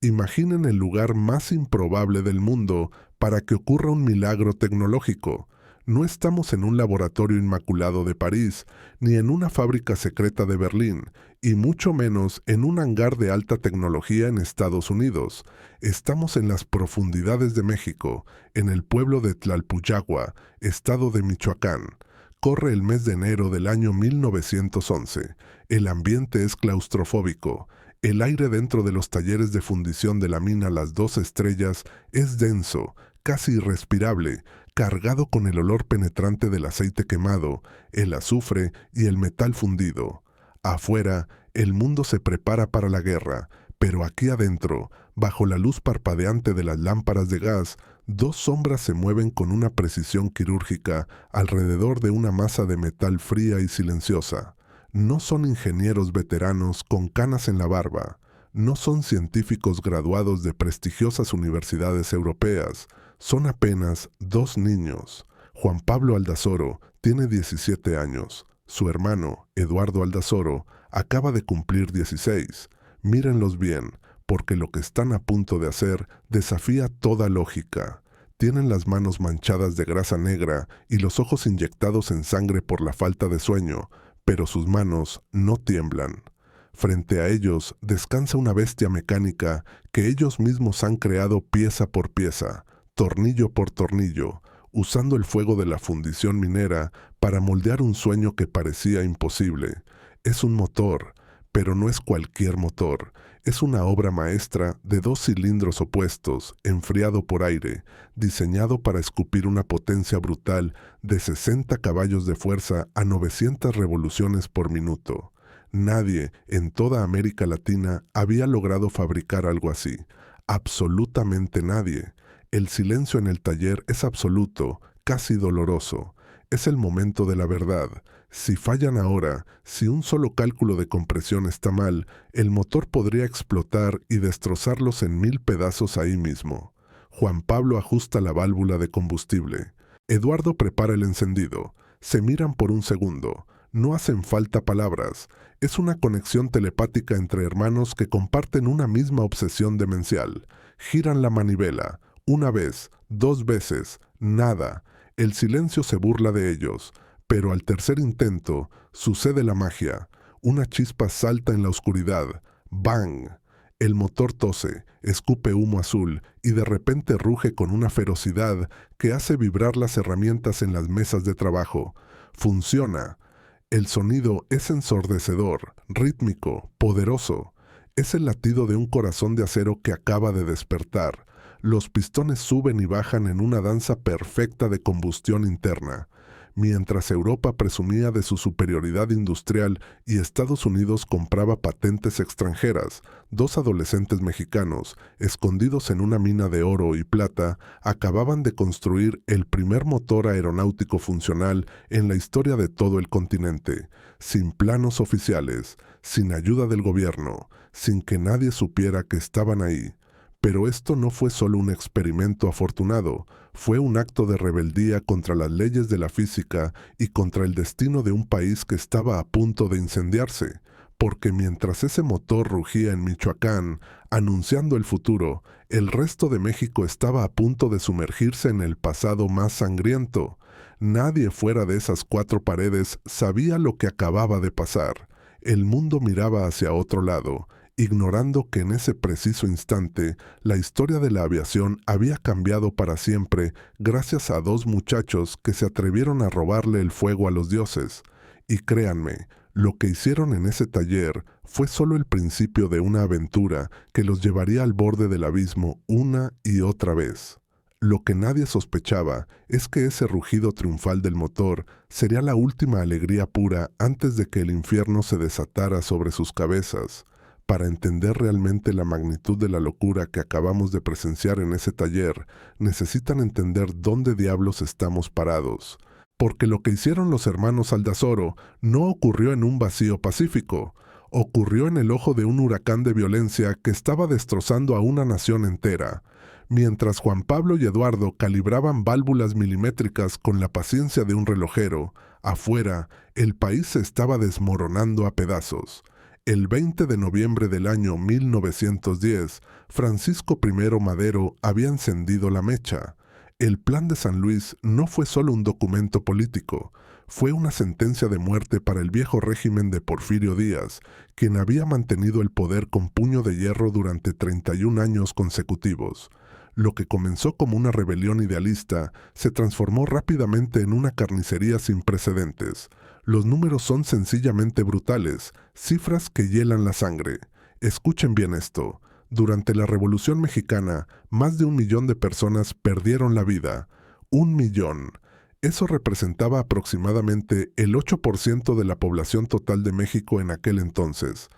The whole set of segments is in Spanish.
Imaginen el lugar más improbable del mundo para que ocurra un milagro tecnológico. No estamos en un laboratorio inmaculado de París, ni en una fábrica secreta de Berlín, y mucho menos en un hangar de alta tecnología en Estados Unidos. Estamos en las profundidades de México, en el pueblo de Tlalpuyagua, estado de Michoacán. Corre el mes de enero del año 1911. El ambiente es claustrofóbico. El aire dentro de los talleres de fundición de la mina Las Dos Estrellas es denso, casi irrespirable, cargado con el olor penetrante del aceite quemado, el azufre y el metal fundido. Afuera, el mundo se prepara para la guerra, pero aquí adentro, bajo la luz parpadeante de las lámparas de gas, dos sombras se mueven con una precisión quirúrgica alrededor de una masa de metal fría y silenciosa. No son ingenieros veteranos con canas en la barba, no son científicos graduados de prestigiosas universidades europeas, son apenas dos niños. Juan Pablo Aldazoro tiene 17 años, su hermano, Eduardo Aldazoro, acaba de cumplir 16. Mírenlos bien, porque lo que están a punto de hacer desafía toda lógica. Tienen las manos manchadas de grasa negra y los ojos inyectados en sangre por la falta de sueño, pero sus manos no tiemblan. Frente a ellos descansa una bestia mecánica que ellos mismos han creado pieza por pieza, tornillo por tornillo, usando el fuego de la fundición minera para moldear un sueño que parecía imposible. Es un motor, pero no es cualquier motor. Es una obra maestra de dos cilindros opuestos, enfriado por aire, diseñado para escupir una potencia brutal de 60 caballos de fuerza a 900 revoluciones por minuto. Nadie en toda América Latina había logrado fabricar algo así. Absolutamente nadie. El silencio en el taller es absoluto, casi doloroso. Es el momento de la verdad. Si fallan ahora, si un solo cálculo de compresión está mal, el motor podría explotar y destrozarlos en 1000 pedazos ahí mismo. Juan Pablo ajusta la válvula de combustible. Eduardo prepara el encendido. Se miran por un segundo. No hacen falta palabras. Es una conexión telepática entre hermanos que comparten una misma obsesión demencial. Giran la manivela. Una vez, dos veces, nada. El silencio se burla de ellos. Pero al tercer intento, sucede la magia. Una chispa salta en la oscuridad. ¡Bang! El motor tose, escupe humo azul y de repente ruge con una ferocidad que hace vibrar las herramientas en las mesas de trabajo. Funciona. El sonido es ensordecedor, rítmico, poderoso. Es el latido de un corazón de acero que acaba de despertar. Los pistones suben y bajan en una danza perfecta de combustión interna. Mientras Europa presumía de su superioridad industrial y Estados Unidos compraba patentes extranjeras, dos adolescentes mexicanos, escondidos en una mina de oro y plata, acababan de construir el primer motor aeronáutico funcional en la historia de todo el continente, sin planos oficiales, sin ayuda del gobierno, sin que nadie supiera que estaban ahí. Pero esto no fue solo un experimento afortunado, fue un acto de rebeldía contra las leyes de la física y contra el destino de un país que estaba a punto de incendiarse, porque mientras ese motor rugía en Michoacán, anunciando el futuro, el resto de México estaba a punto de sumergirse en el pasado más sangriento. Nadie fuera de esas cuatro paredes sabía lo que acababa de pasar. El mundo miraba hacia otro lado, ignorando que en ese preciso instante la historia de la aviación había cambiado para siempre gracias a dos muchachos que se atrevieron a robarle el fuego a los dioses. Y créanme, lo que hicieron en ese taller fue solo el principio de una aventura que los llevaría al borde del abismo una y otra vez. Lo que nadie sospechaba es que ese rugido triunfal del motor sería la última alegría pura antes de que el infierno se desatara sobre sus cabezas. Para entender realmente la magnitud de la locura que acabamos de presenciar en ese taller, necesitan entender dónde diablos estamos parados. Porque lo que hicieron los hermanos Aldazoro no ocurrió en un vacío pacífico, ocurrió en el ojo de un huracán de violencia que estaba destrozando a una nación entera. Mientras Juan Pablo y Eduardo calibraban válvulas milimétricas con la paciencia de un relojero, afuera, el país se estaba desmoronando a pedazos. El 20 de noviembre del año 1910, Francisco I. Madero había encendido la mecha. El Plan de San Luis no fue solo un documento político, fue una sentencia de muerte para el viejo régimen de Porfirio Díaz, quien había mantenido el poder con puño de hierro durante 31 años consecutivos. Lo que comenzó como una rebelión idealista se transformó rápidamente en una carnicería sin precedentes. Los números son sencillamente brutales, cifras que hielan la sangre. Escuchen bien esto. Durante la Revolución Mexicana, más de 1 millón de personas perdieron la vida. 1 millón. Eso representaba aproximadamente el 8% de la población total de México en aquel entonces.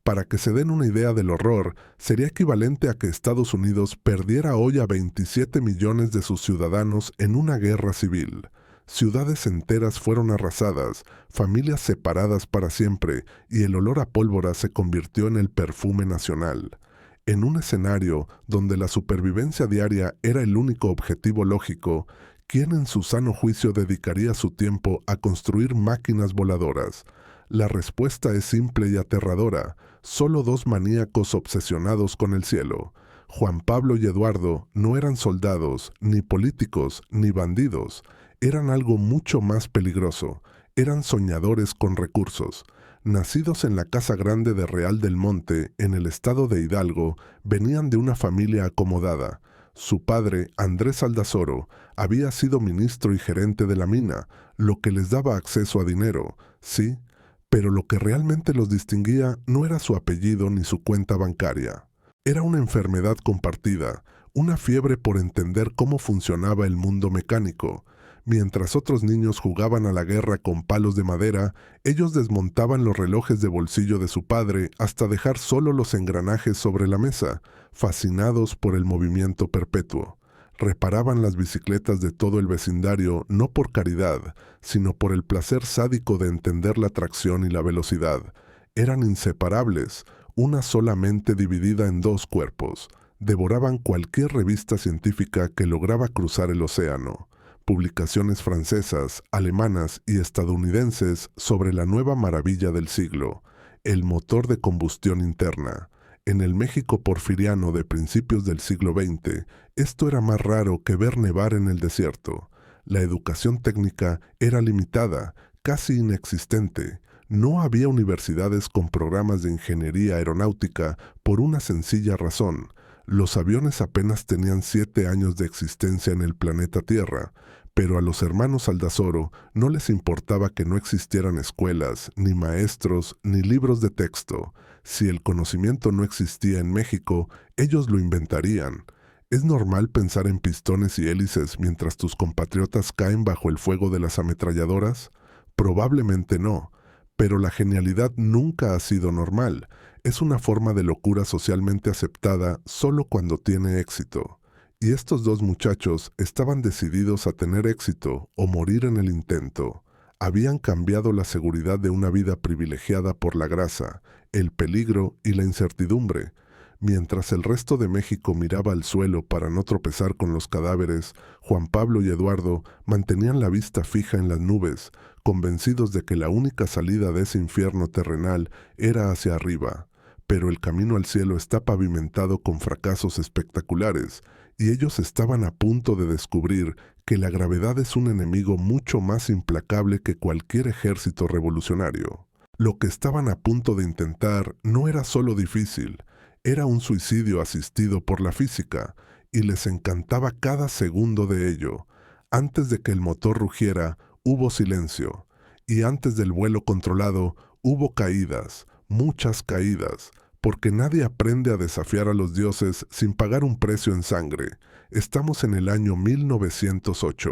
Para que se den una idea del horror, sería equivalente a que Estados Unidos perdiera hoy a 27 millones de sus ciudadanos en una guerra civil. Ciudades enteras fueron arrasadas, familias separadas para siempre, y el olor a pólvora se convirtió en el perfume nacional. En un escenario donde la supervivencia diaria era el único objetivo lógico, ¿quién en su sano juicio dedicaría su tiempo a construir máquinas voladoras? La respuesta es simple y aterradora. Solo 2 maníacos obsesionados con el cielo. Juan Pablo y Eduardo no eran soldados, ni políticos, ni bandidos. Eran algo mucho más peligroso. Eran soñadores con recursos. Nacidos en la Casa Grande de Real del Monte, en el estado de Hidalgo, venían de una familia acomodada. Su padre, Andrés Aldazoro, había sido ministro y gerente de la mina, lo que les daba acceso a dinero, sí, pero lo que realmente los distinguía no era su apellido ni su cuenta bancaria. Era una enfermedad compartida, una fiebre por entender cómo funcionaba el mundo mecánico. Mientras otros niños jugaban a la guerra con palos de madera, ellos desmontaban los relojes de bolsillo de su padre hasta dejar solo los engranajes sobre la mesa, fascinados por el movimiento perpetuo. Reparaban las bicicletas de todo el vecindario no por caridad, sino por el placer sádico de entender la tracción y la velocidad. Eran inseparables, una sola mente dividida en 2 cuerpos. Devoraban cualquier revista científica que lograba cruzar el océano. Publicaciones francesas, alemanas y estadounidenses sobre la nueva maravilla del siglo, el motor de combustión interna. En el México porfiriano de principios del siglo XX, esto era más raro que ver nevar en el desierto. La educación técnica era limitada, casi inexistente. No había universidades con programas de ingeniería aeronáutica por una sencilla razón. Los aviones apenas tenían 7 años de existencia en el planeta Tierra, pero a los hermanos Aldazoro no les importaba que no existieran escuelas, ni maestros, ni libros de texto. Si el conocimiento no existía en México, ellos lo inventarían. ¿Es normal pensar en pistones y hélices mientras tus compatriotas caen bajo el fuego de las ametralladoras? Probablemente no, pero la genialidad nunca ha sido normal. Es una forma de locura socialmente aceptada solo cuando tiene éxito. Y estos 2 muchachos estaban decididos a tener éxito o morir en el intento. Habían cambiado la seguridad de una vida privilegiada por la grasa, el peligro y la incertidumbre. Mientras el resto de México miraba al suelo para no tropezar con los cadáveres, Juan Pablo y Eduardo mantenían la vista fija en las nubes, convencidos de que la única salida de ese infierno terrenal era hacia arriba. Pero el camino al cielo está pavimentado con fracasos espectaculares, y ellos estaban a punto de descubrir que la gravedad es un enemigo mucho más implacable que cualquier ejército revolucionario. Lo que estaban a punto de intentar no era solo difícil, era un suicidio asistido por la física, y les encantaba cada segundo de ello. Antes de que el motor rugiera, hubo silencio, y antes del vuelo controlado, hubo caídas, muchas caídas, porque nadie aprende a desafiar a los dioses sin pagar un precio en sangre. Estamos en el año 1908.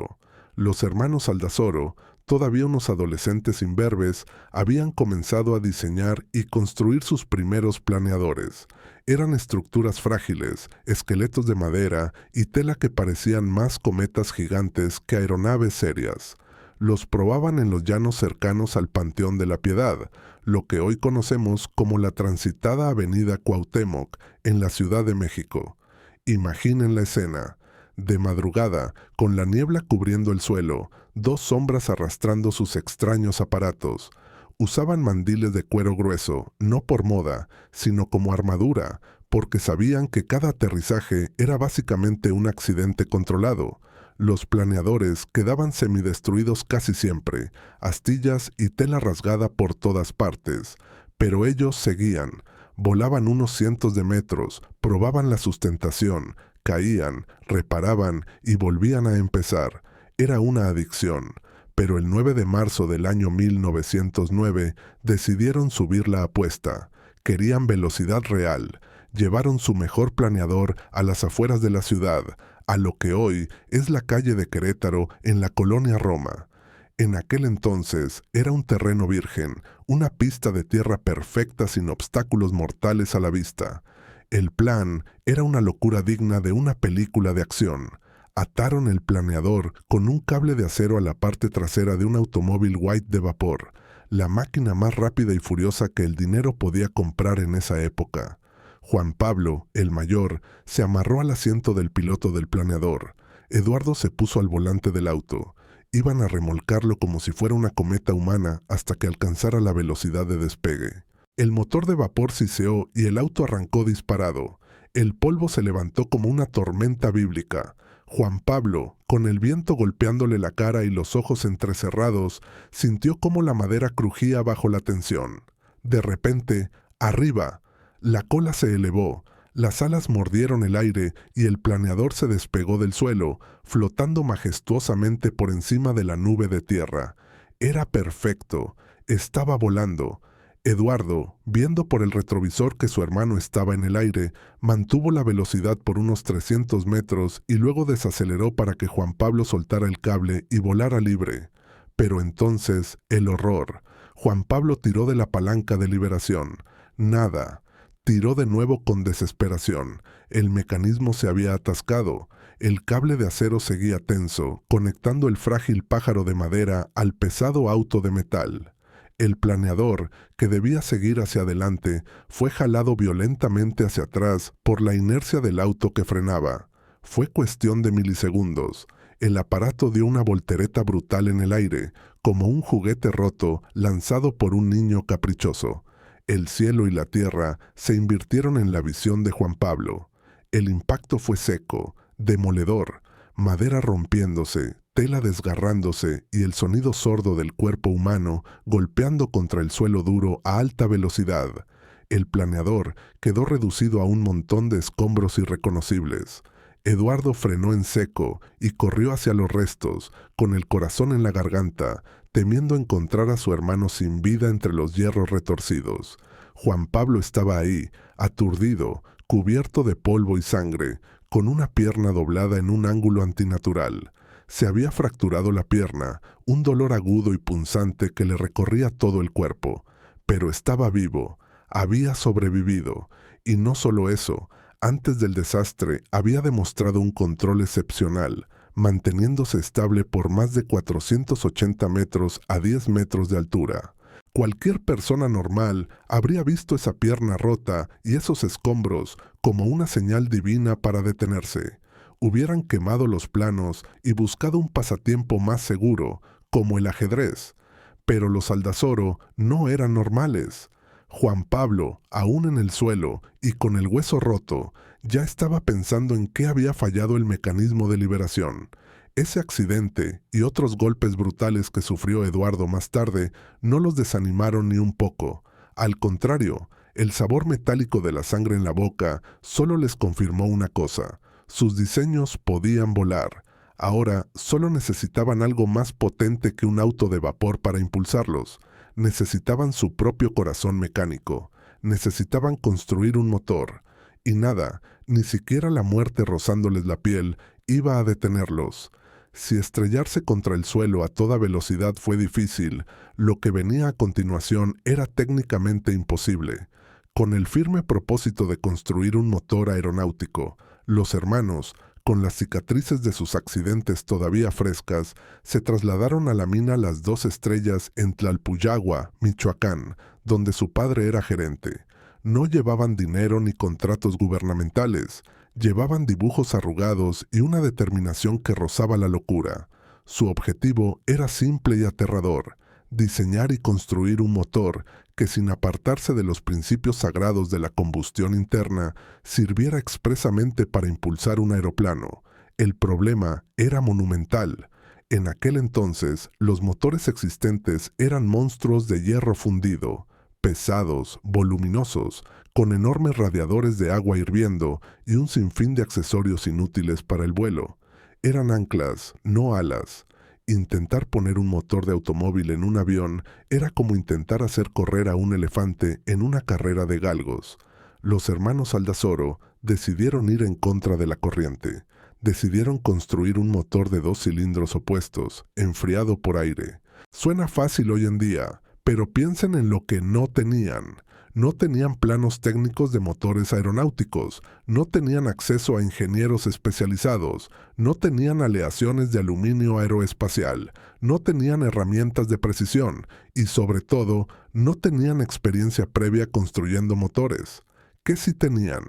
Los hermanos Aldazoro, todavía unos adolescentes imberbes, habían comenzado a diseñar y construir sus primeros planeadores. Eran estructuras frágiles, esqueletos de madera y tela que parecían más cometas gigantes que aeronaves serias. Los probaban en los llanos cercanos al Panteón de la Piedad, lo que hoy conocemos como la transitada Avenida Cuauhtémoc, en la Ciudad de México. Imaginen la escena. De madrugada, con la niebla cubriendo el suelo, 2 sombras arrastrando sus extraños aparatos. Usaban mandiles de cuero grueso, no por moda, sino como armadura, porque sabían que cada aterrizaje era básicamente un accidente controlado. Los planeadores quedaban semidestruidos casi siempre, astillas y tela rasgada por todas partes. Pero ellos seguían. Volaban unos cientos de metros, probaban la sustentación, caían, reparaban y volvían a empezar. Era una adicción. Pero el 9 de marzo del año 1909 decidieron subir la apuesta. Querían velocidad real. Llevaron su mejor planeador a las afueras de la ciudad, a lo que hoy es la calle de Querétaro en la colonia Roma. En aquel entonces era un terreno virgen, una pista de tierra perfecta sin obstáculos mortales a la vista. El plan era una locura digna de una película de acción. Ataron el planeador con un cable de acero a la parte trasera de un automóvil White de vapor, la máquina más rápida y furiosa que el dinero podía comprar en esa época. Juan Pablo, el mayor, se amarró al asiento del piloto del planeador. Eduardo se puso al volante del auto. Iban a remolcarlo como si fuera una cometa humana hasta que alcanzara la velocidad de despegue. El motor de vapor siseó y el auto arrancó disparado. El polvo se levantó como una tormenta bíblica. Juan Pablo, con el viento golpeándole la cara y los ojos entrecerrados, sintió cómo la madera crujía bajo la tensión. De repente, arriba, la cola se elevó, las alas mordieron el aire y el planeador se despegó del suelo, flotando majestuosamente por encima de la nube de tierra. Era perfecto, estaba volando. Eduardo, viendo por el retrovisor que su hermano estaba en el aire, mantuvo la velocidad por unos 300 metros y luego desaceleró para que Juan Pablo soltara el cable y volara libre. Pero entonces, el horror. Juan Pablo tiró de la palanca de liberación. Nada. Tiró de nuevo con desesperación. El mecanismo se había atascado. El cable de acero seguía tenso, conectando el frágil pájaro de madera al pesado auto de metal. El planeador, que debía seguir hacia adelante, fue jalado violentamente hacia atrás por la inercia del auto que frenaba. Fue cuestión de milisegundos. El aparato dio una voltereta brutal en el aire, como un juguete roto lanzado por un niño caprichoso. El cielo y la tierra se invirtieron en la visión de Juan Pablo. El impacto fue seco, demoledor, madera rompiéndose, tela desgarrándose y el sonido sordo del cuerpo humano golpeando contra el suelo duro a alta velocidad. El planeador quedó reducido a un montón de escombros irreconocibles. Eduardo frenó en seco y corrió hacia los restos, con el corazón en la garganta, temiendo encontrar a su hermano sin vida entre los hierros retorcidos. Juan Pablo estaba ahí, aturdido, cubierto de polvo y sangre, con una pierna doblada en un ángulo antinatural. Se había fracturado la pierna, un dolor agudo y punzante que le recorría todo el cuerpo. Pero estaba vivo, había sobrevivido. Y no solo eso, antes del desastre había demostrado un control excepcional, manteniéndose estable por más de 480 metros a 10 metros de altura. Cualquier persona normal habría visto esa pierna rota y esos escombros como una señal divina para detenerse. Hubieran quemado los planos y buscado un pasatiempo más seguro, como el ajedrez. Pero los Aldazoro no eran normales. Juan Pablo, aún en el suelo y con el hueso roto, ya estaba pensando en qué había fallado el mecanismo de liberación. Ese accidente y otros golpes brutales que sufrió Eduardo más tarde no los desanimaron ni un poco. Al contrario, el sabor metálico de la sangre en la boca solo les confirmó una cosa: sus diseños podían volar. Ahora solo necesitaban algo más potente que un auto de vapor para impulsarlos. Necesitaban su propio corazón mecánico. Necesitaban construir un motor. Y nada, ni siquiera la muerte rozándoles la piel, iba a detenerlos. Si estrellarse contra el suelo a toda velocidad fue difícil, lo que venía a continuación era técnicamente imposible. Con el firme propósito de construir un motor aeronáutico, los hermanos, con las cicatrices de sus accidentes todavía frescas, se trasladaron a la mina Las Dos Estrellas en Tlalpuyagua, Michoacán, donde su padre era gerente. No llevaban dinero ni contratos gubernamentales, llevaban dibujos arrugados y una determinación que rozaba la locura. Su objetivo era simple y aterrador: diseñar y construir un motor que, sin apartarse de los principios sagrados de la combustión interna, sirviera expresamente para impulsar un aeroplano. El problema era monumental. En aquel entonces, los motores existentes eran monstruos de hierro fundido, pesados, voluminosos, con enormes radiadores de agua hirviendo y un sinfín de accesorios inútiles para el vuelo. Eran anclas, no alas. Intentar poner un motor de automóvil en un avión era como intentar hacer correr a un elefante en una carrera de galgos. Los hermanos Aldazoro decidieron ir en contra de la corriente. Decidieron construir un motor de 2 cilindros opuestos, enfriado por aire. Suena fácil hoy en día, pero piensen en lo que no tenían. No tenían planos técnicos de motores aeronáuticos, no tenían acceso a ingenieros especializados, no tenían aleaciones de aluminio aeroespacial, no tenían herramientas de precisión y, sobre todo, no tenían experiencia previa construyendo motores. ¿Qué sí tenían?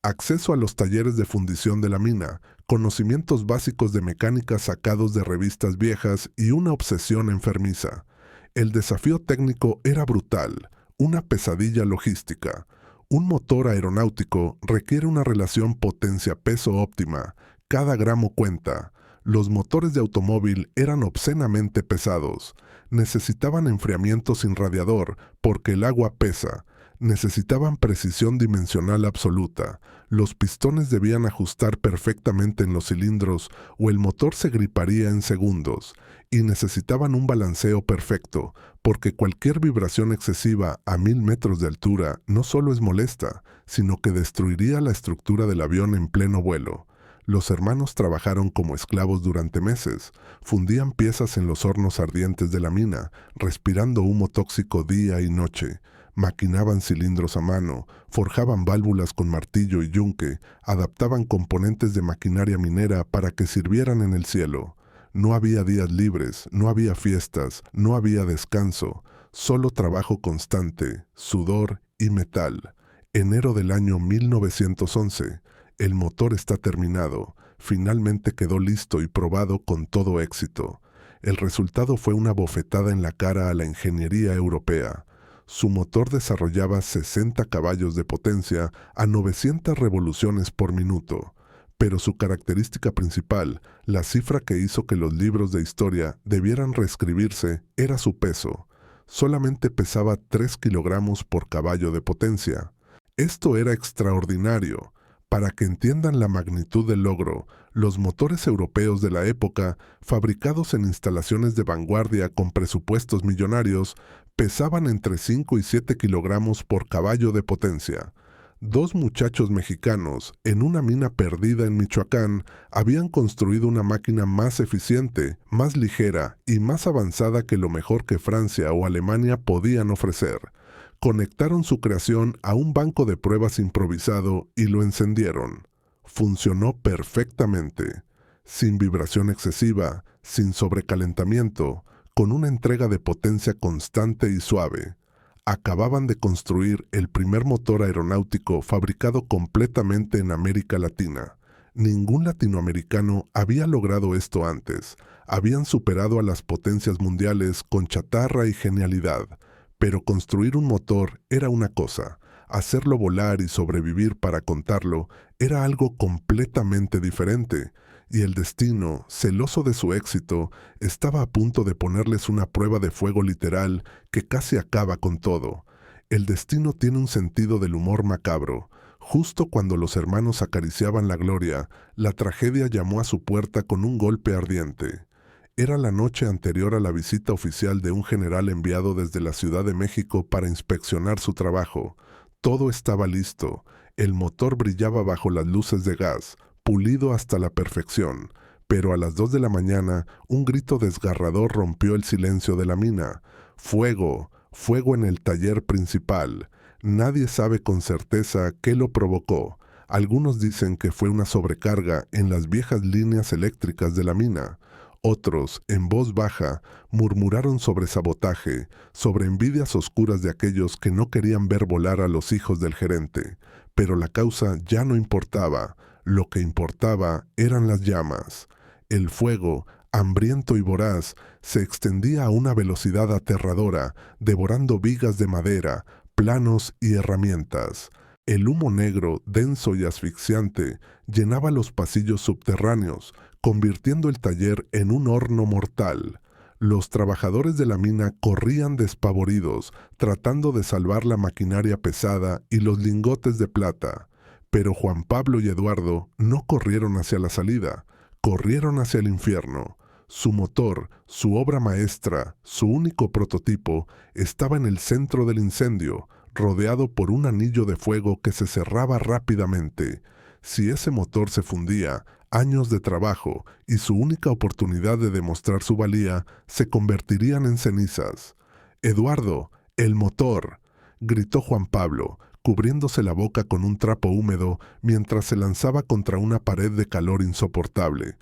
Acceso a los talleres de fundición de la mina, conocimientos básicos de mecánica sacados de revistas viejas y una obsesión enfermiza. El desafío técnico era brutal. Una pesadilla logística. Un motor aeronáutico requiere una relación potencia-peso óptima. Cada gramo cuenta. Los motores de automóvil eran obscenamente pesados. Necesitaban enfriamiento sin radiador, porque el agua pesa. Necesitaban precisión dimensional absoluta. Los pistones debían ajustar perfectamente en los cilindros o el motor se griparía en segundos. Y necesitaban un balanceo perfecto, porque cualquier vibración excesiva a 1000 metros de altura no solo es molesta, sino que destruiría la estructura del avión en pleno vuelo. Los hermanos trabajaron como esclavos durante meses, fundían piezas en los hornos ardientes de la mina, respirando humo tóxico día y noche. Maquinaban cilindros a mano, forjaban válvulas con martillo y yunque, adaptaban componentes de maquinaria minera para que sirvieran en el cielo. No había días libres, no había fiestas, no había descanso, solo trabajo constante, sudor y metal. Enero del año 1911. El motor está terminado. Finalmente quedó listo y probado con todo éxito. El resultado fue una bofetada en la cara a la ingeniería europea. Su motor desarrollaba 60 caballos de potencia a 900 revoluciones por minuto. Pero su característica principal, la cifra que hizo que los libros de historia debieran reescribirse, era su peso. Solamente pesaba 3 kilogramos por caballo de potencia. Esto era extraordinario. Para que entiendan la magnitud del logro, los motores europeos de la época, fabricados en instalaciones de vanguardia con presupuestos millonarios, pesaban entre 5 y 7 kilogramos por caballo de potencia. 2 muchachos mexicanos, en una mina perdida en Michoacán, habían construido una máquina más eficiente, más ligera y más avanzada que lo mejor que Francia o Alemania podían ofrecer. Conectaron su creación a un banco de pruebas improvisado y lo encendieron. Funcionó perfectamente, sin vibración excesiva, sin sobrecalentamiento, con una entrega de potencia constante y suave. Acababan de construir el primer motor aeronáutico fabricado completamente en América Latina. Ningún latinoamericano había logrado esto antes. Habían superado a las potencias mundiales con chatarra y genialidad. Pero construir un motor era una cosa. Hacerlo volar y sobrevivir para contarlo era algo completamente diferente. Y el destino, celoso de su éxito, estaba a punto de ponerles una prueba de fuego literal que casi acaba con todo. El destino tiene un sentido del humor macabro. Justo cuando los hermanos acariciaban la gloria, la tragedia llamó a su puerta con un golpe ardiente. Era la noche anterior a la visita oficial de un general enviado desde la Ciudad de México para inspeccionar su trabajo. Todo estaba listo. El motor brillaba bajo las luces de gas, pulido hasta la perfección, pero a las 2 de la mañana un grito desgarrador rompió el silencio de la mina. ¡Fuego! ¡Fuego en el taller principal! Nadie sabe con certeza qué lo provocó. Algunos dicen que fue una sobrecarga en las viejas líneas eléctricas de la mina. Otros, en voz baja, murmuraron sobre sabotaje, sobre envidias oscuras de aquellos que no querían ver volar a los hijos del gerente. Pero la causa ya no importaba. Lo que importaba eran las llamas. El fuego, hambriento y voraz, Se extendía a una velocidad aterradora, devorando vigas de madera, planos y herramientas. El humo negro, denso y asfixiante, llenaba los pasillos subterráneos, convirtiendo el taller en un horno mortal. Los trabajadores de la mina corrían despavoridos, tratando de salvar la maquinaria pesada y los lingotes de plata. Pero Juan Pablo y Eduardo no corrieron hacia la salida, corrieron hacia el infierno. Su motor, su obra maestra, su único prototipo, estaba en el centro del incendio, rodeado por un anillo de fuego que se cerraba rápidamente. Si ese motor se fundía, años de trabajo y su única oportunidad de demostrar su valía se convertirían en cenizas. «Eduardo, el motor», gritó Juan Pablo, cubriéndose la boca con un trapo húmedo mientras se lanzaba contra una pared de calor insoportable.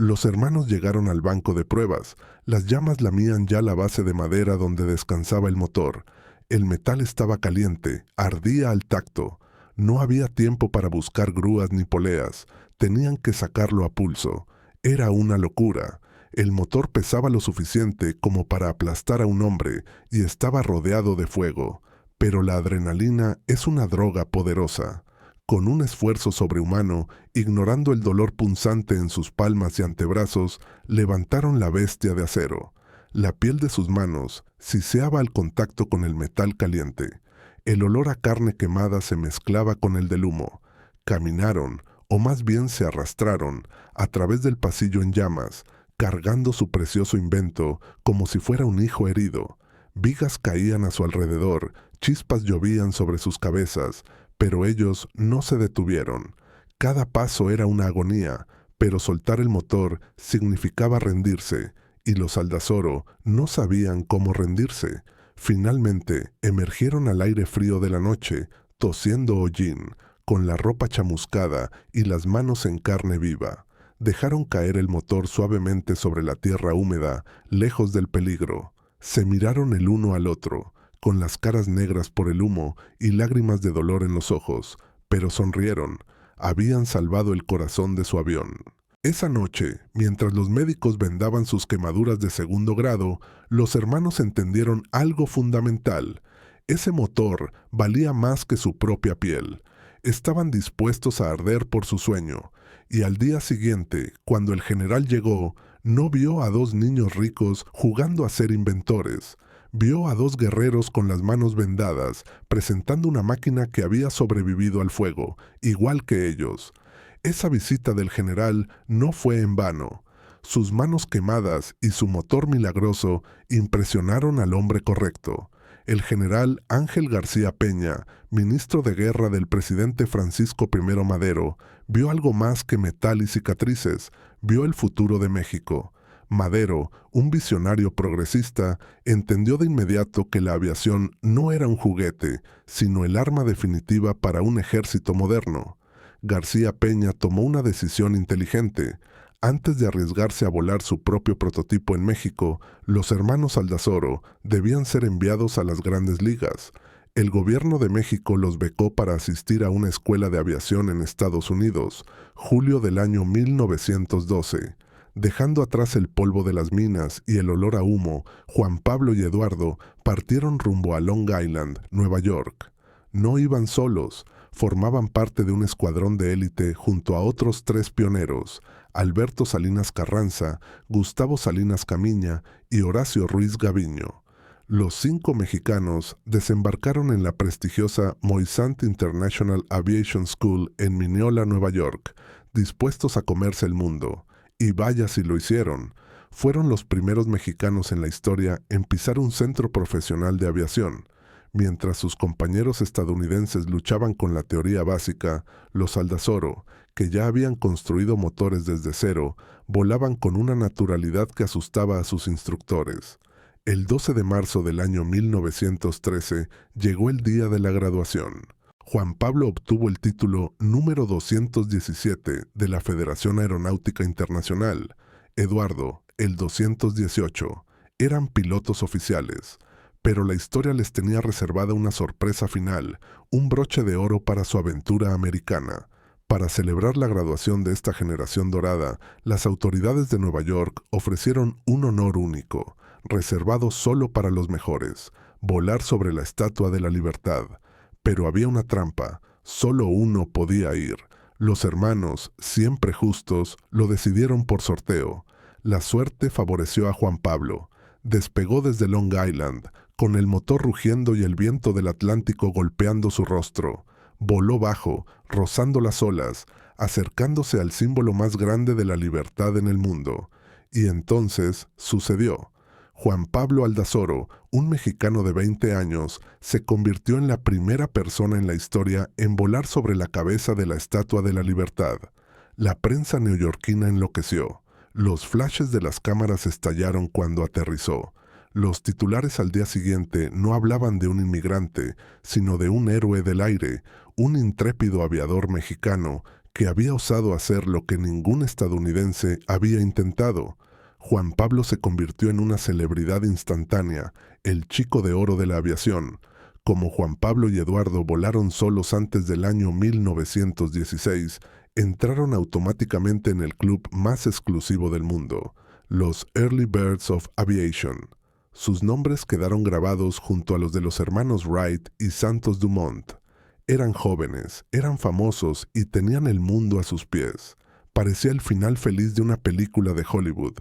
Los hermanos llegaron al banco de pruebas. Las llamas lamían ya la base de madera donde descansaba el motor. El metal estaba caliente, ardía al tacto. No había tiempo para buscar grúas ni poleas. Tenían que sacarlo a pulso. Era una locura. El motor pesaba lo suficiente como para aplastar a un hombre y estaba rodeado de fuego. Pero la adrenalina es una droga poderosa. Con un esfuerzo sobrehumano, ignorando el dolor punzante en sus palmas y antebrazos, levantaron la bestia de acero. La piel de sus manos siseaba al contacto con el metal caliente. El olor a carne quemada se mezclaba con el del humo. Caminaron, o más bien se arrastraron, a través del pasillo en llamas, cargando su precioso invento como si fuera un hijo herido. Vigas caían a su alrededor, chispas llovían sobre sus cabezas, pero ellos no se detuvieron. Cada paso era una agonía, pero soltar el motor significaba rendirse, y los Aldazoro no sabían cómo rendirse. Finalmente, emergieron al aire frío de la noche, tosiendo hollín, con la ropa chamuscada y las manos en carne viva. Dejaron caer el motor suavemente sobre la tierra húmeda, lejos del peligro. Se miraron el uno al otro, con las caras negras por el humo y lágrimas de dolor en los ojos, pero sonrieron. Habían salvado el corazón de su avión. Esa noche, mientras los médicos vendaban sus quemaduras de segundo grado, los hermanos entendieron algo fundamental. Ese motor valía más que su propia piel. Estaban dispuestos a arder por su sueño, y al día siguiente, cuando el general llegó, no vio a dos niños ricos jugando a ser inventores. Vio a dos guerreros con las manos vendadas, presentando una máquina que había sobrevivido al fuego, igual que ellos. Esa visita del general no fue en vano. Sus manos quemadas y su motor milagroso impresionaron al hombre correcto. El general Ángel García Peña, ministro de guerra del presidente Francisco I. Madero, vio algo más que metal y cicatrices, vio el futuro de México. Madero, un visionario progresista, entendió de inmediato que la aviación no era un juguete, sino el arma definitiva para un ejército moderno. García Peña tomó una decisión inteligente. Antes de arriesgarse a volar su propio prototipo en México, los hermanos Aldazoro debían ser enviados a las grandes ligas. El gobierno de México los becó para asistir a una escuela de aviación en Estados Unidos, julio del año 1912. Dejando atrás el polvo de las minas y el olor a humo, Juan Pablo y Eduardo partieron rumbo a Long Island, Nueva York. No iban solos, formaban parte de un escuadrón de élite junto a otros 3 pioneros, Alberto Salinas Carranza, Gustavo Salinas Camiña y Horacio Ruiz Gaviño. Los 5 mexicanos desembarcaron en la prestigiosa Moisant International Aviation School en Mineola, Nueva York, dispuestos a comerse el mundo. Y vaya si lo hicieron. Fueron los primeros mexicanos en la historia en pisar un centro profesional de aviación. Mientras sus compañeros estadounidenses luchaban con la teoría básica, los Aldazoro, que ya habían construido motores desde cero, volaban con una naturalidad que asustaba a sus instructores. El 12 de marzo del año 1913 llegó el día de la graduación. Juan Pablo obtuvo el título número 217 de la Federación Aeronáutica Internacional. Eduardo, el 218. Eran pilotos oficiales. Pero la historia les tenía reservada una sorpresa final, un broche de oro para su aventura americana. Para celebrar la graduación de esta generación dorada, las autoridades de Nueva York ofrecieron un honor único, reservado solo para los mejores: volar sobre la Estatua de la Libertad. Pero había una trampa: solo uno podía ir. Los hermanos, siempre justos, lo decidieron por sorteo. La suerte favoreció a Juan Pablo. Despegó desde Long Island, con el motor rugiendo y el viento del Atlántico golpeando su rostro. Voló bajo, rozando las olas, acercándose al símbolo más grande de la libertad en el mundo. Y entonces sucedió. Juan Pablo Aldazoro, un mexicano de 20 años, se convirtió en la primera persona en la historia en volar sobre la cabeza de la Estatua de la Libertad. La prensa neoyorquina enloqueció. Los flashes de las cámaras estallaron cuando aterrizó. Los titulares al día siguiente no hablaban de un inmigrante, sino de un héroe del aire, un intrépido aviador mexicano que había osado hacer lo que ningún estadounidense había intentado. Juan Pablo se convirtió en una celebridad instantánea, el chico de oro de la aviación. Como Juan Pablo y Eduardo volaron solos antes del año 1916, entraron automáticamente en el club más exclusivo del mundo, los Early Birds of Aviation. Sus nombres quedaron grabados junto a los de los hermanos Wright y Santos Dumont. Eran jóvenes, eran famosos y tenían el mundo a sus pies. Parecía el final feliz de una película de Hollywood.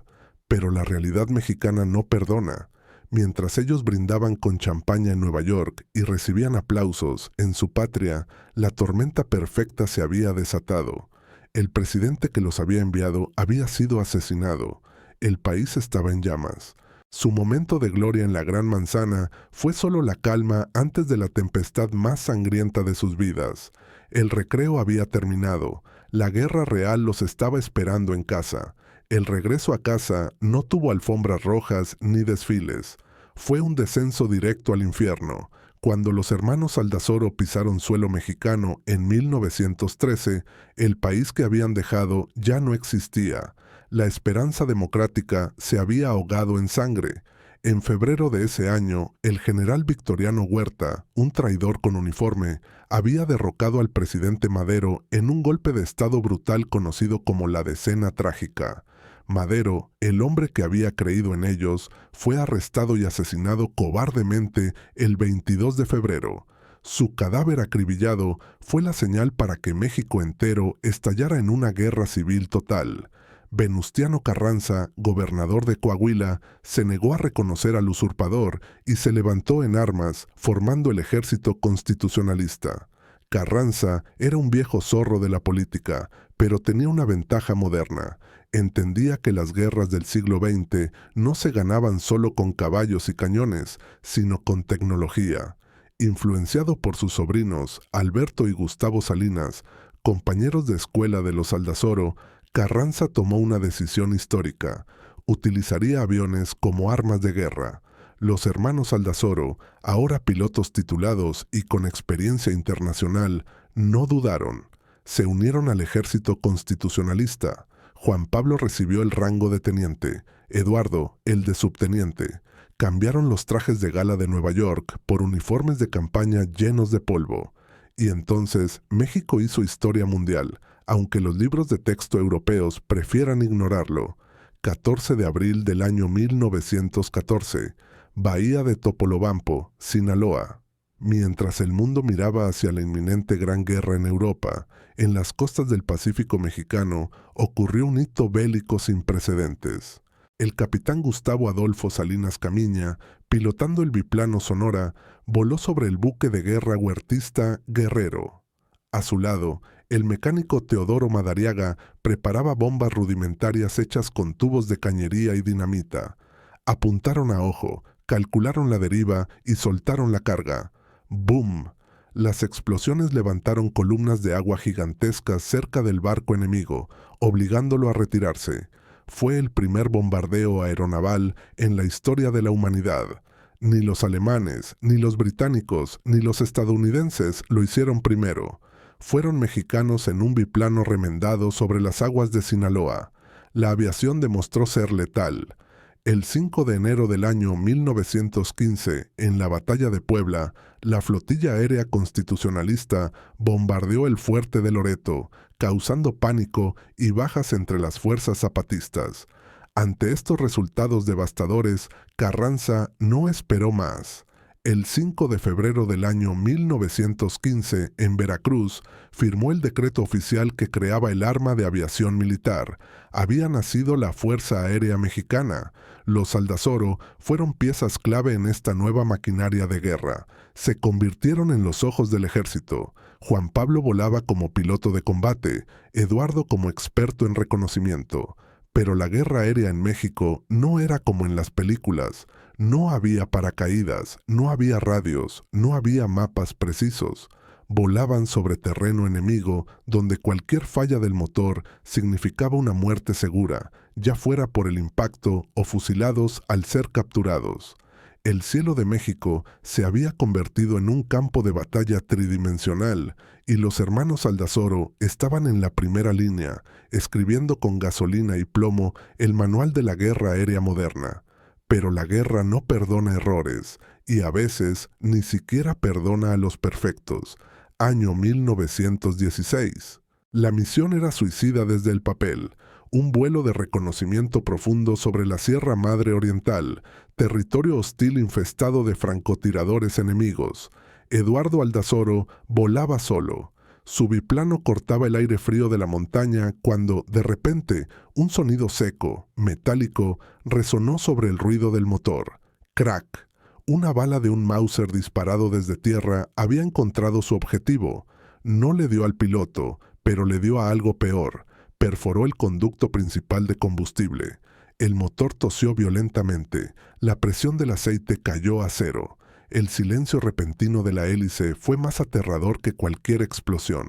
Pero la realidad mexicana no perdona. Mientras ellos brindaban con champaña en Nueva York y recibían aplausos, en su patria, la tormenta perfecta se había desatado. El presidente que los había enviado había sido asesinado. El país estaba en llamas. Su momento de gloria en la Gran Manzana fue solo la calma antes de la tempestad más sangrienta de sus vidas. El recreo había terminado. La guerra real los estaba esperando en casa. El regreso a casa no tuvo alfombras rojas ni desfiles. Fue un descenso directo al infierno. Cuando los hermanos Aldazoro pisaron suelo mexicano en 1913, el país que habían dejado ya no existía. La esperanza democrática se había ahogado en sangre. En febrero de ese año, el general Victoriano Huerta, un traidor con uniforme, había derrocado al presidente Madero en un golpe de estado brutal conocido como la Decena Trágica. Madero, el hombre que había creído en ellos, fue arrestado y asesinado cobardemente el 22 de febrero. Su cadáver acribillado fue la señal para que México entero estallara en una guerra civil total. Venustiano Carranza, gobernador de Coahuila, se negó a reconocer al usurpador y se levantó en armas, formando el ejército constitucionalista. Carranza era un viejo zorro de la política, pero tenía una ventaja moderna. Entendía que las guerras del siglo XX no se ganaban solo con caballos y cañones, sino con tecnología. Influenciado por sus sobrinos, Alberto y Gustavo Salinas, compañeros de escuela de los Aldazoro, Carranza tomó una decisión histórica. Utilizaría aviones como armas de guerra. Los hermanos Aldazoro, ahora pilotos titulados y con experiencia internacional, no dudaron. Se unieron al ejército constitucionalista. Juan Pablo recibió el rango de teniente, Eduardo el de subteniente. Cambiaron los trajes de gala de Nueva York por uniformes de campaña llenos de polvo. Y entonces México hizo historia mundial, aunque los libros de texto europeos prefieran ignorarlo. 14 de abril del año 1914, Bahía de Topolobampo, Sinaloa. Mientras el mundo miraba hacia la inminente Gran Guerra en Europa, en las costas del Pacífico mexicano ocurrió un hito bélico sin precedentes. El capitán Gustavo Adolfo Salinas Camiña, pilotando el biplano Sonora, voló sobre el buque de guerra huertista Guerrero. A su lado, el mecánico Teodoro Madariaga preparaba bombas rudimentarias hechas con tubos de cañería y dinamita. Apuntaron a ojo, calcularon la deriva y soltaron la carga. ¡Bum! Las explosiones levantaron columnas de agua gigantescas cerca del barco enemigo, obligándolo a retirarse. Fue el primer bombardeo aeronaval en la historia de la humanidad. Ni los alemanes, ni los británicos, ni los estadounidenses lo hicieron primero. Fueron mexicanos en un biplano remendado sobre las aguas de Sinaloa. La aviación demostró ser letal. El 5 de enero del año 1915, en la Batalla de Puebla, la flotilla aérea constitucionalista bombardeó el fuerte de Loreto, causando pánico y bajas entre las fuerzas zapatistas. Ante estos resultados devastadores, Carranza no esperó más. El 5 de febrero del año 1915, en Veracruz, firmó el decreto oficial que creaba el arma de aviación militar. Había nacido la Fuerza Aérea Mexicana. Los Aldazoro fueron piezas clave en esta nueva maquinaria de guerra. Se convirtieron en los ojos del ejército. Juan Pablo volaba como piloto de combate, Eduardo como experto en reconocimiento. Pero la guerra aérea en México no era como en las películas. No había paracaídas, no había radios, no había mapas precisos. Volaban sobre terreno enemigo donde cualquier falla del motor significaba una muerte segura, ya fuera por el impacto o fusilados al ser capturados. El cielo de México se había convertido en un campo de batalla tridimensional y los hermanos Aldazoro estaban en la primera línea, escribiendo con gasolina y plomo el manual de la guerra aérea moderna. Pero la guerra no perdona errores y a veces ni siquiera perdona a los perfectos. Año 1916. La misión era suicida desde el papel. Un vuelo de reconocimiento profundo sobre la Sierra Madre Oriental, territorio hostil infestado de francotiradores enemigos. Eduardo Aldazoro volaba solo. Su biplano cortaba el aire frío de la montaña cuando, de repente, un sonido seco, metálico, resonó sobre el ruido del motor. ¡Crack! Una bala de un Mauser disparado desde tierra había encontrado su objetivo. No le dio al piloto, pero le dio a algo peor. Perforó el conducto principal de combustible. El motor tosió violentamente. La presión del aceite cayó a cero. El silencio repentino de la hélice fue más aterrador que cualquier explosión.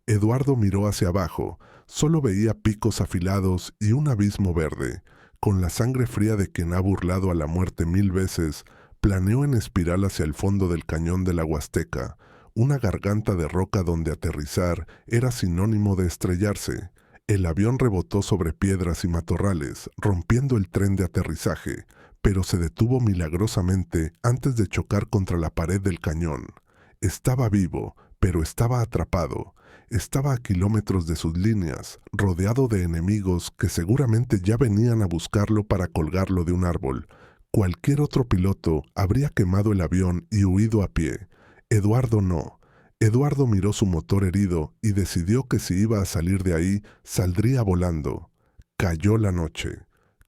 Eduardo miró hacia abajo. Solo veía picos afilados y un abismo verde. Con la sangre fría de quien ha burlado a la muerte 1000 veces, planeó en espiral hacia el fondo del cañón de la Huasteca, una garganta de roca donde aterrizar era sinónimo de estrellarse. El avión rebotó sobre piedras y matorrales, rompiendo el tren de aterrizaje, pero se detuvo milagrosamente antes de chocar contra la pared del cañón. Estaba vivo, pero estaba atrapado. Estaba a kilómetros de sus líneas, rodeado de enemigos que seguramente ya venían a buscarlo para colgarlo de un árbol. Cualquier otro piloto habría quemado el avión y huido a pie. Eduardo no. Eduardo miró su motor herido y decidió que si iba a salir de ahí, saldría volando. Cayó la noche.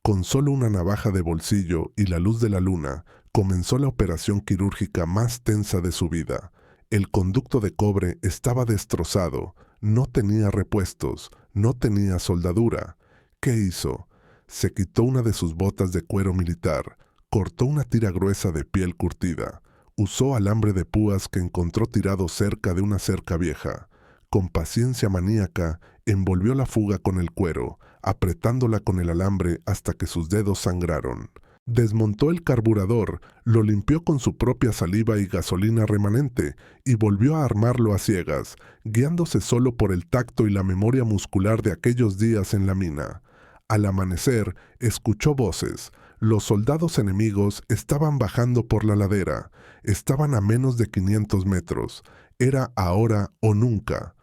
Con solo una navaja de bolsillo y la luz de la luna, comenzó la operación quirúrgica más tensa de su vida. El conducto de cobre estaba destrozado, no tenía repuestos, no tenía soldadura. ¿Qué hizo? Se quitó una de sus botas de cuero militar, cortó una tira gruesa de piel curtida, usó alambre de púas que encontró tirado cerca de una cerca vieja. Con paciencia maníaca, envolvió la fuga con el cuero, apretándola con el alambre hasta que sus dedos sangraron. Desmontó el carburador, lo limpió con su propia saliva y gasolina remanente y volvió a armarlo a ciegas, guiándose solo por el tacto y la memoria muscular de aquellos días en la mina. Al amanecer, escuchó voces. Los soldados enemigos estaban bajando por la ladera. Estaban a menos de 500 metros. Era ahora o nunca.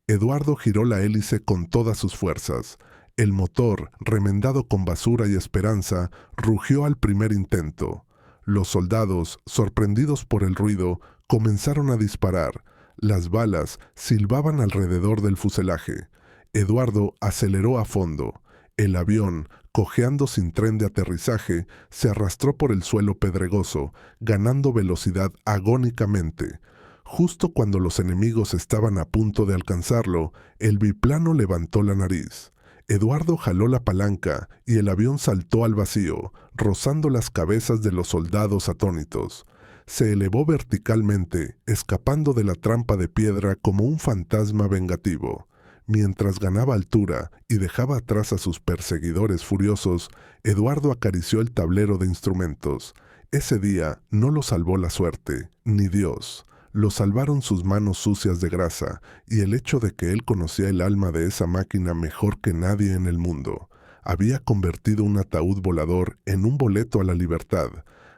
Eduardo giró la hélice con todas sus fuerzas. El motor, remendado con basura y esperanza, rugió al primer intento. Los soldados, sorprendidos por el ruido, comenzaron a disparar. Las balas silbaban alrededor del fuselaje. Eduardo aceleró a fondo. El avión, cojeando sin tren de aterrizaje, se arrastró por el suelo pedregoso, ganando velocidad agónicamente. Justo cuando los enemigos estaban a punto de alcanzarlo, el biplano levantó la nariz. Eduardo jaló la palanca y el avión saltó al vacío, rozando las cabezas de los soldados atónitos. Se elevó verticalmente, escapando de la trampa de piedra como un fantasma vengativo. Mientras ganaba altura y dejaba atrás a sus perseguidores furiosos, Eduardo acarició el tablero de instrumentos. Ese día no lo salvó la suerte, ni Dios. Lo salvaron sus manos sucias de grasa y el hecho de que él conocía el alma de esa máquina mejor que nadie en el mundo. Había convertido un ataúd volador en un boleto a la libertad.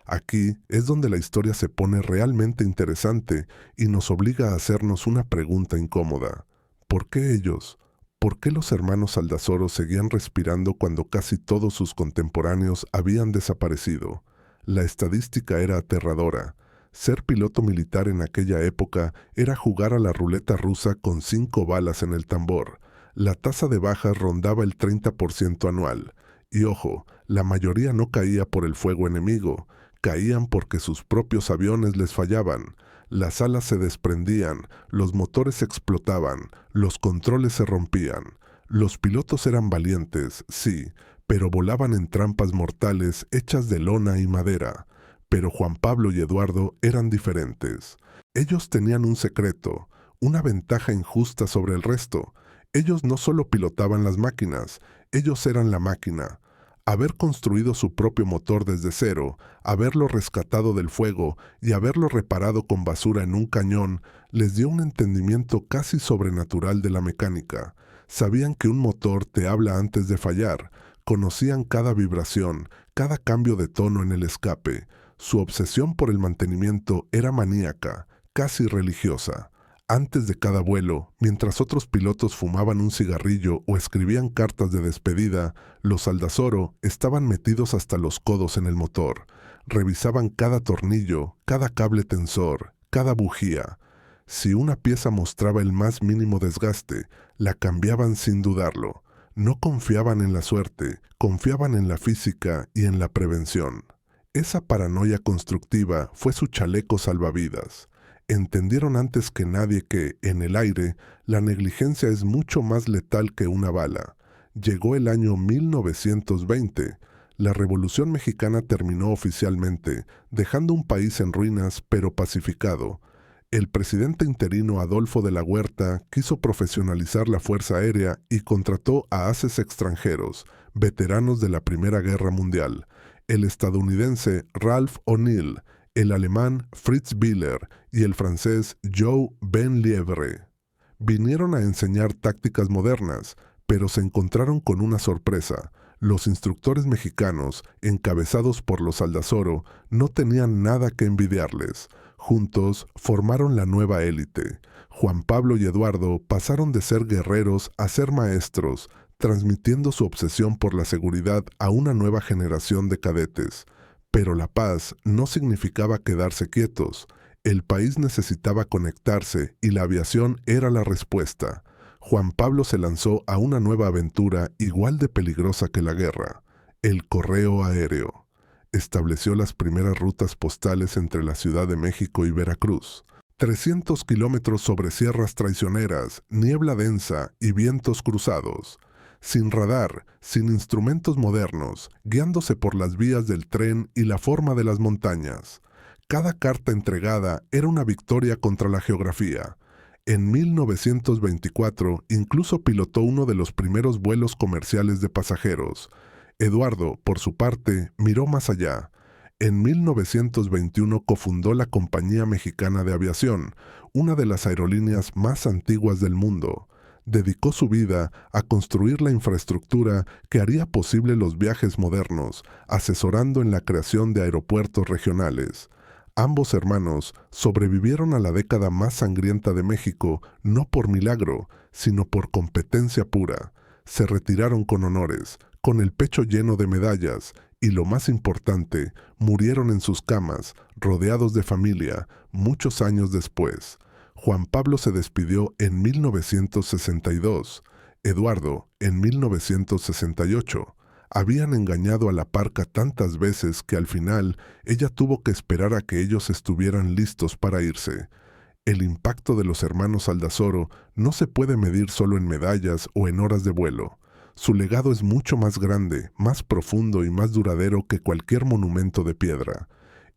Aquí es donde la historia se pone realmente interesante y nos obliga a hacernos una pregunta incómoda. ¿Por qué ellos? ¿Por qué los hermanos Aldazoro seguían respirando cuando casi todos sus contemporáneos habían desaparecido? La estadística era aterradora. Ser piloto militar en aquella época era jugar a la ruleta rusa con 5 balas en el tambor. La tasa de bajas rondaba el 30% anual. Y ojo, la mayoría no caía por el fuego enemigo, caían porque sus propios aviones les fallaban. Las alas se desprendían, los motores explotaban, los controles se rompían. Los pilotos eran valientes, sí, pero volaban en trampas mortales hechas de lona y madera. Pero Juan Pablo y Eduardo eran diferentes. Ellos tenían un secreto, una ventaja injusta sobre el resto. Ellos no solo pilotaban las máquinas, ellos eran la máquina. Haber construido su propio motor desde cero, haberlo rescatado del fuego y haberlo reparado con basura en un cañón, les dio un entendimiento casi sobrenatural de la mecánica. Sabían que un motor te habla antes de fallar, conocían cada vibración, cada cambio de tono en el escape. Su obsesión por el mantenimiento era maníaca, casi religiosa. Antes de cada vuelo, mientras otros pilotos fumaban un cigarrillo o escribían cartas de despedida, los Aldazoro estaban metidos hasta los codos en el motor. Revisaban cada tornillo, cada cable tensor, cada bujía. Si una pieza mostraba el más mínimo desgaste, la cambiaban sin dudarlo. No confiaban en la suerte, confiaban en la física y en la prevención. Esa paranoia constructiva fue su chaleco salvavidas. Entendieron antes que nadie que, en el aire, la negligencia es mucho más letal que una bala. Llegó el año 1920. La Revolución Mexicana terminó oficialmente, dejando un país en ruinas pero pacificado. El presidente interino Adolfo de la Huerta quiso profesionalizar la Fuerza Aérea y contrató a ases extranjeros, veteranos de la Primera Guerra Mundial. El estadounidense Ralph O'Neill, el alemán Fritz Bieler y el francés Joe Ben-Lievre. Vinieron a enseñar tácticas modernas, pero se encontraron con una sorpresa. Los instructores mexicanos, encabezados por los Aldazoro, no tenían nada que envidiarles. Juntos formaron la nueva élite. Juan Pablo y Eduardo pasaron de ser guerreros a ser maestros, transmitiendo su obsesión por la seguridad a una nueva generación de cadetes. Pero la paz no significaba quedarse quietos. El país necesitaba conectarse y la aviación era la respuesta. Juan Pablo se lanzó a una nueva aventura igual de peligrosa que la guerra: el correo aéreo. Estableció las primeras rutas postales entre la Ciudad de México y Veracruz. 300 kilómetros sobre sierras traicioneras, niebla densa y vientos cruzados. Sin radar, sin instrumentos modernos, guiándose por las vías del tren y la forma de las montañas. Cada carta entregada era una victoria contra la geografía. En 1924 incluso pilotó uno de los primeros vuelos comerciales de pasajeros. Eduardo, por su parte, miró más allá. En 1921 cofundó la Compañía Mexicana de Aviación, una de las aerolíneas más antiguas del mundo. Dedicó su vida a construir la infraestructura que haría posible los viajes modernos, asesorando en la creación de aeropuertos regionales. Ambos hermanos sobrevivieron a la década más sangrienta de México no por milagro, sino por competencia pura. Se retiraron con honores, con el pecho lleno de medallas, y lo más importante, murieron en sus camas, rodeados de familia, muchos años después. Juan Pablo se despidió en 1962, Eduardo en 1968. Habían engañado a la parca tantas veces que al final ella tuvo que esperar a que ellos estuvieran listos para irse. El impacto de los hermanos Aldazoro no se puede medir solo en medallas o en horas de vuelo. Su legado es mucho más grande, más profundo y más duradero que cualquier monumento de piedra.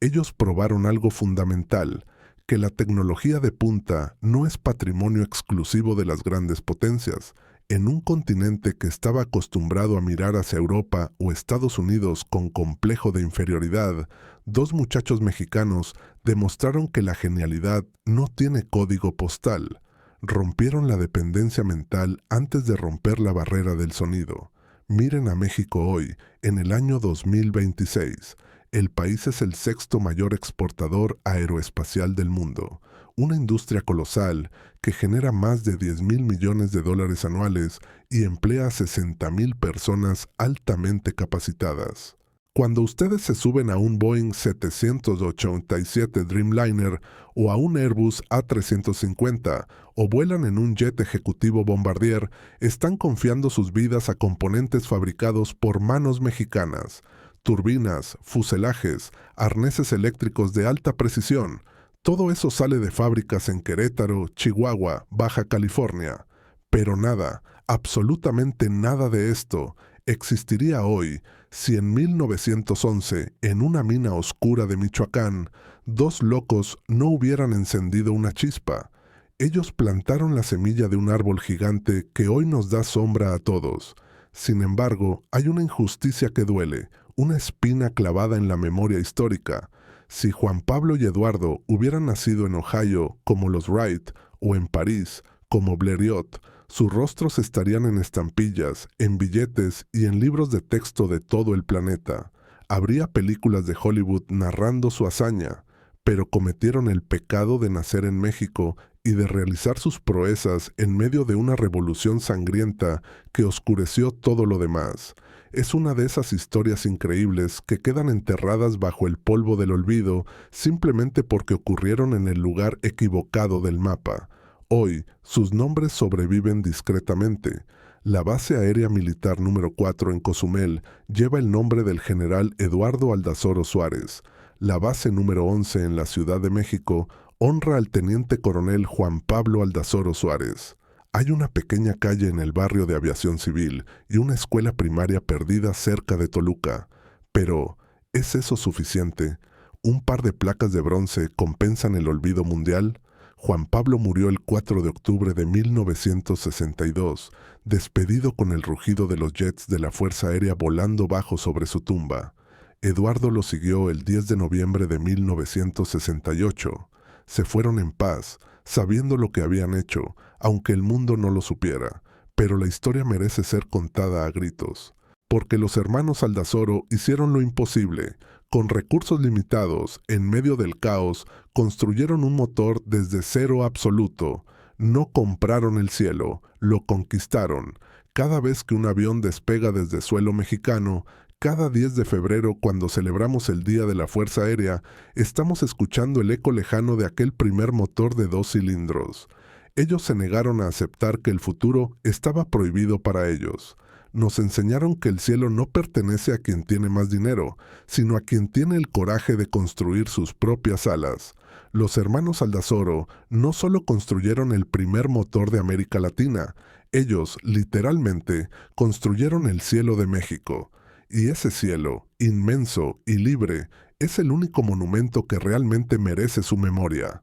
Ellos probaron algo fundamental: que la tecnología de punta no es patrimonio exclusivo de las grandes potencias. En un continente que estaba acostumbrado a mirar hacia Europa o Estados Unidos con complejo de inferioridad, dos muchachos mexicanos demostraron que la genialidad no tiene código postal. Rompieron la dependencia mental antes de romper la barrera del sonido. Miren a México hoy, en el año 2026. El país es el 6º mayor exportador aeroespacial del mundo. una industria colosal que genera más de 10.000 millones de dólares anuales y emplea a 60.000 personas altamente capacitadas. Cuando ustedes se suben a un Boeing 787 Dreamliner o a un Airbus A350 o vuelan en un jet ejecutivo Bombardier, están confiando sus vidas a componentes fabricados por manos mexicanas, turbinas, fuselajes, arneses eléctricos de alta precisión. Todo eso sale de fábricas en Querétaro, Chihuahua, Baja California. Pero nada, absolutamente nada de esto existiría hoy si en 1911, en una mina oscura de Michoacán, dos locos no hubieran encendido una chispa. Ellos plantaron la semilla de un árbol gigante que hoy nos da sombra a todos. Sin embargo, hay una injusticia que duele, una espina clavada en la memoria histórica. Si Juan Pablo y Eduardo hubieran nacido en Ohio como los Wright o en París como Blériot, sus rostros estarían en estampillas, en billetes y en libros de texto de todo el planeta. Habría películas de Hollywood narrando su hazaña, pero cometieron el pecado de nacer en México y de realizar sus proezas en medio de una revolución sangrienta que oscureció todo lo demás. Es una de esas historias increíbles que quedan enterradas bajo el polvo del olvido simplemente porque ocurrieron en el lugar equivocado del mapa. Hoy, sus nombres sobreviven discretamente. La base aérea militar número 4 en Cozumel lleva el nombre del general Eduardo Aldazoro Suárez. La base número 11 en la Ciudad de México honra al teniente coronel Juan Pablo Aldazoro Suárez. Hay una pequeña calle en el barrio de Aviación Civil y una escuela primaria perdida cerca de Toluca. Pero, ¿es eso suficiente? ¿Un par de placas de bronce compensan el olvido mundial? Juan Pablo murió el 4 de octubre de 1962, despedido con el rugido de los jets de la Fuerza Aérea volando bajo sobre su tumba. Eduardo lo siguió el 10 de noviembre de 1968. Se fueron en paz, sabiendo lo que habían hecho, aunque el mundo no lo supiera. Pero la historia merece ser contada a gritos. Porque los hermanos Aldazoro hicieron lo imposible. Con recursos limitados, en medio del caos, construyeron un motor desde cero absoluto. No compraron el cielo, lo conquistaron. Cada vez que un avión despega desde suelo mexicano, cada 10 de febrero, cuando celebramos el Día de la Fuerza Aérea, estamos escuchando el eco lejano de aquel primer motor de 2 cilindros. Ellos se negaron a aceptar que el futuro estaba prohibido para ellos. Nos enseñaron que el cielo no pertenece a quien tiene más dinero, sino a quien tiene el coraje de construir sus propias alas. Los hermanos Aldazoro no solo construyeron el primer motor de América Latina, ellos, literalmente, construyeron el cielo de México. Y ese cielo, inmenso y libre, es el único monumento que realmente merece su memoria.